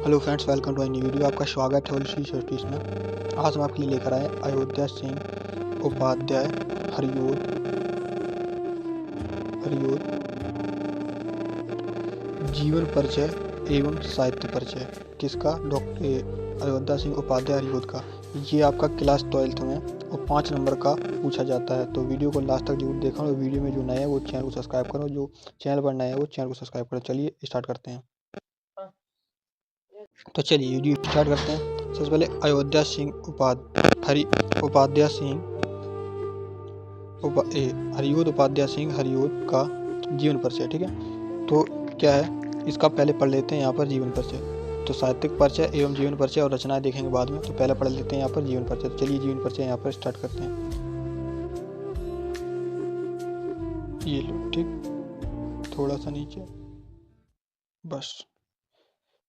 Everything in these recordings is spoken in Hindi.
Hello friends, welcome to new video. आपका स्वागत है ओलसी स्टडीज में। आज हम आपके लिए लेकर आए अयोध्या सिंह उपाध्याय हरियोद जीवन परिचय एवं साहित्य परिचय। किसका? डॉक्टर अयोध्या सिंह उपाध्याय हरियोद का। ये आपका क्लास 12th में और 5 नंबर का पूछा जाता है। तो वीडियो को लास्ट तक जरूर देखना और वीडियो में जो नया है वो चैनल को सब्सक्राइब करो, जो चैनल पर नया है वो चैनल को सब्सक्राइब करो। चलिए स्टार्ट करते हैं। तो चलिए वीडियो स्टार्ट करते हैं। सबसे पहले अयोध्या सिंह हरियोद उपाध्याय सिंह हरियोद का जीवन परिचय। ठीक है, तो क्या है इसका पहले पढ़ लेते हैं यहाँ पर जीवन परिचय। तो साहित्यिक परिचय एवं जीवन परिचय और रचनाएं देखेंगे बाद में, तो पहले पढ़ लेते हैं यहाँ पर जीवन परिचय। तो चलिए जीवन परिचय यहाँ पर स्टार्ट करते हैं। ये लो, ठीक, थोड़ा सा नीचे, बस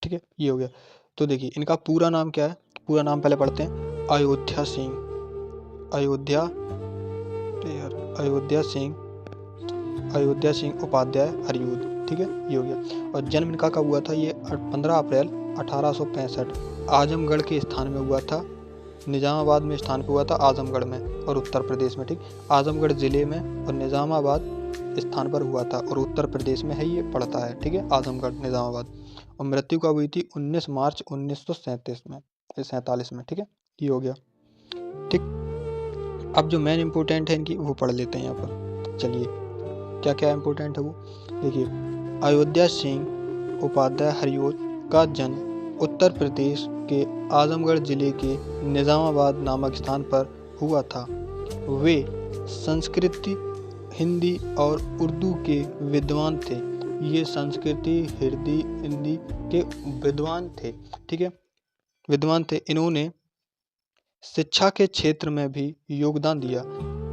ठीक है, ये हो गया। तो देखिए इनका पूरा नाम क्या है। पूरा नाम पहले पढ़ते हैं। अयोध्या सिंह उपाध्याय हरियोद। ठीक है, ये हो गया। और जन्म इनका कब हुआ था? ये 15 अप्रैल 1865 आजमगढ़ के स्थान में हुआ था। निजामाबाद में स्थान पे हुआ था, आजमगढ़ में और उत्तर प्रदेश में। ठीक, आजमगढ़ जिले में और निजामाबाद स्थान पर हुआ था और उत्तर प्रदेश में है, ये पड़ता है। ठीक है, आजमगढ़ निजामाबाद। और मृत्यु कब हुई थी? 19 मार्च 1947 में। ठीक है, ये हो गया। ठीक, अब जो मेन इंपोर्टेंट है इनकी वो पढ़ लेते हैं यहाँ पर। चलिए क्या क्या इंपोर्टेंट है वो देखिए। अयोध्या सिंह उपाध्याय हरियोद का जन्म उत्तर प्रदेश के आजमगढ़ जिले के निजामाबाद नामक स्थान पर हुआ था। वे संस्कृत, हिंदी और उर्दू के विद्वान थे। ये संस्कृति, हिंदी के विद्वान थे। ठीक है, विद्वान थे। इन्होंने शिक्षा के क्षेत्र में भी योगदान दिया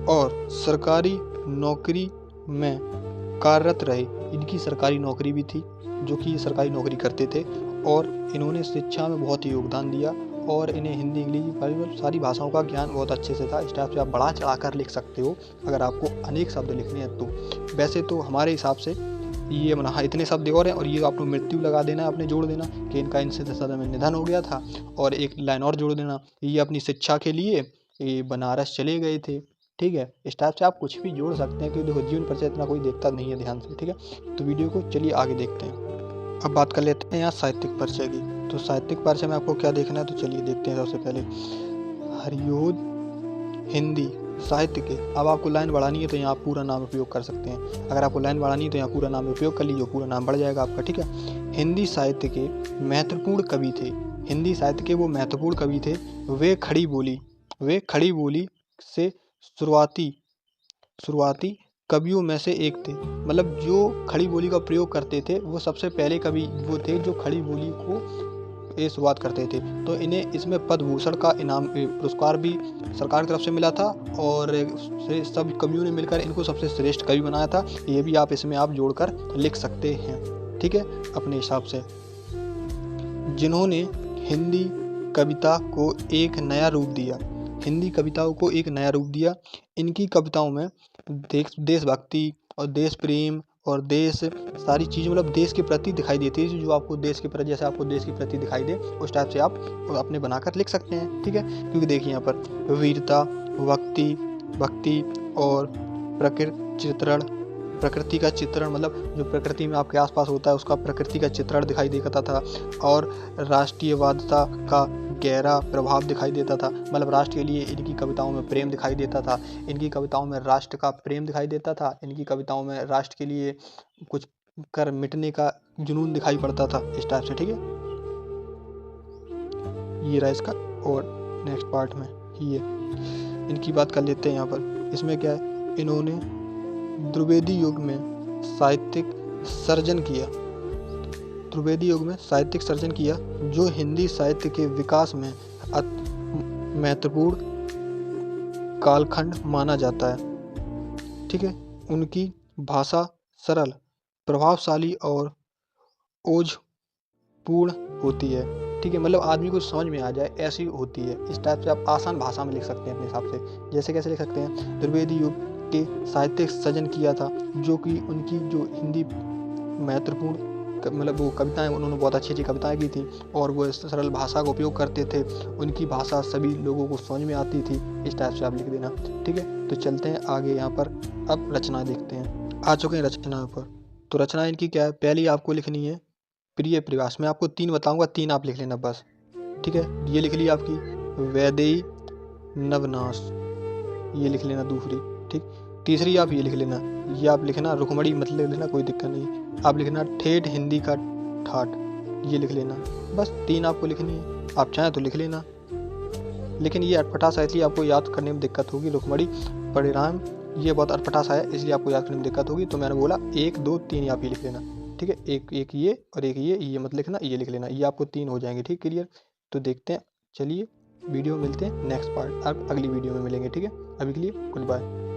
और सरकारी नौकरी में कार्यरत रहे। इनकी सरकारी नौकरी भी थी, जो कि सरकारी नौकरी करते थे, और इन्होंने शिक्षा में बहुत ही योगदान दिया और इन्हें हिंदी, इंग्लिश, सारी भाषाओं का ज्ञान बहुत अच्छे से था। इस टाइप से आप बढ़ा चढ़ा कर लिख सकते हो अगर आपको अनेक शब्द लिखने हैं तो। वैसे तो हमारे हिसाब से ये हाँ इतने शब्द और हैं, और ये आपको मृत्यु लगा देना है, आपने जोड़ देना कि इनका इनसे सदन में निधन हो गया था, और एक लाइन और जोड़ देना, ये अपनी शिक्षा के लिए ये बनारस चले गए थे। ठीक है, इस टाइप से आप कुछ भी जोड़ सकते हैं, क्योंकि देखो जीवन परिचय इतना कोई देखता नहीं है ध्यान से। ठीक है, तो वीडियो को चलिए आगे देखते हैं। अब बात कर लेते हैं यहाँ साहित्यिक परिचय की। तो साहित्यिक परिचय में आपको क्या देखना है, तो चलिए देखते हैं। सबसे पहले हरियोद हिंदी साहित्य के। अब आपको लाइन बढ़ानी है तो यहाँ पूरा नाम उपयोग कर सकते हैं। अगर आपको लाइन बढ़ानी है तो यहाँ पूरा नाम उपयोग कर लीजिए, पूरा नाम बढ़ जाएगा आपका। ठीक है, हिंदी साहित्य के महत्वपूर्ण कवि थे। हिंदी साहित्य के वो महत्वपूर्ण कवि थे। वे खड़ी बोली से शुरुआती कवियों में से एक थे। मतलब जो खड़ी बोली का प्रयोग करते थे वो सबसे पहले कवि वो थे जो खड़ी बोली को ये शुरुआत करते थे। तो इन्हें इसमें पद्म भूषण का इनाम पुरस्कार भी सरकार की तरफ से मिला था, और सब कवियों ने मिलकर इनको सबसे श्रेष्ठ कवि बनाया था। ये भी आप इसमें आप जोड़कर लिख सकते हैं। ठीक है, अपने हिसाब से। जिन्होंने हिंदी कविता को एक नया रूप दिया। हिंदी कविताओं को एक नया रूप दिया। इनकी कविताओं में देशभक्ति और देश प्रेम और देश सारी चीज़ें, मतलब देश के प्रति दिखाई देती है। जो आपको देश के प्रति, जैसे आपको देश के प्रति दिखाई दे उस टाइप से आप अपने बनाकर लिख सकते हैं। ठीक है, क्योंकि देखिए यहाँ पर वीरता, भक्ति और प्रकृति का चित्रण, मतलब जो प्रकृति में आपके आसपास होता है उसका प्रकृति का चित्रण दिखाई देता था। और राष्ट्रीयवादिता का गहरा प्रभाव दिखाई देता था। मतलब राष्ट्र के लिए इनकी कविताओं में प्रेम दिखाई देता था। इनकी कविताओं में राष्ट्र का प्रेम दिखाई देता था। इनकी कविताओं में राष्ट्र के लिए कुछ कर मिटने का जुनून दिखाई पड़ता था, इस टाइप से। ठीक है, ये रहा इसका। और नेक्स्ट पार्ट में ये इनकी बात कर लेते हैं यहाँ पर। इसमें क्या है, इन्होंने द्विवेदी युग में साहित्यिक सर्जन किया, जो हिंदी साहित्य के विकास में महत्वपूर्ण कालखंड माना जाता है। ठीक है, उनकी भाषा सरल, प्रभावशाली और ओजपूर्ण होती है। ठीक है, मतलब आदमी को समझ में आ जाए ऐसी होती है। इस टाइप से आप आसान भाषा में लिख सकते हैं अपने हिसाब से। जैसे कैसे लिख सकते हैं, द्विवेदी युग के साहित्यिक सृजन किया था, जो कि उनकी जो हिंदी महत्वपूर्ण मतलब वो कविताएं, उन्होंने बहुत अच्छी अच्छी कविताएं की थी और वो सरल भाषा का उपयोग करते थे, उनकी भाषा सभी लोगों को समझ में आती थी। इस टाइप से आप लिख देना, ठीक है। तो चलते हैं आगे, यहाँ पर अब रचना देखते हैं। आ चुके हैं रचनाओं पर। तो रचना इनकी क्या है, पहली आपको लिखनी है प्रिय प्रवास। मैं आपको 3 बताऊंगा, 3 आप लिख लेना बस, ठीक है। ये लिख ली आपकी वैदेही नवनाश, ये लिख लेना दूसरी, ठीक। तीसरी आप ये लिख लेना, ये आप लिखना रुक्मणी मत लिख लेना, कोई दिक्कत नहीं। आप लिखना ठेठ हिंदी का ठाठ, ये लिख लेना। बस 3 आपको लिखनी है, आप चाहें तो लिख लेना, लेकिन ये अटपटा सा इसलिए आपको याद करने में दिक्कत होगी। रुक्मणी परिणाम ये बहुत अटपटा सा है, इसलिए आपको याद करने में दिक्कत होगी। तो मैंने बोला 1 2 3 आप ये लिख लेना, ठीक है। एक ये और एक ये मत लिखना, ये लिख लेना, ये आपको 3 हो जाएंगे, ठीक, क्लियर। तो देखते हैं, चलिए वीडियो में मिलते हैं नेक्स्ट पार्ट, अब अगली वीडियो में मिलेंगे, ठीक है। अभी के लिए गुड बाय।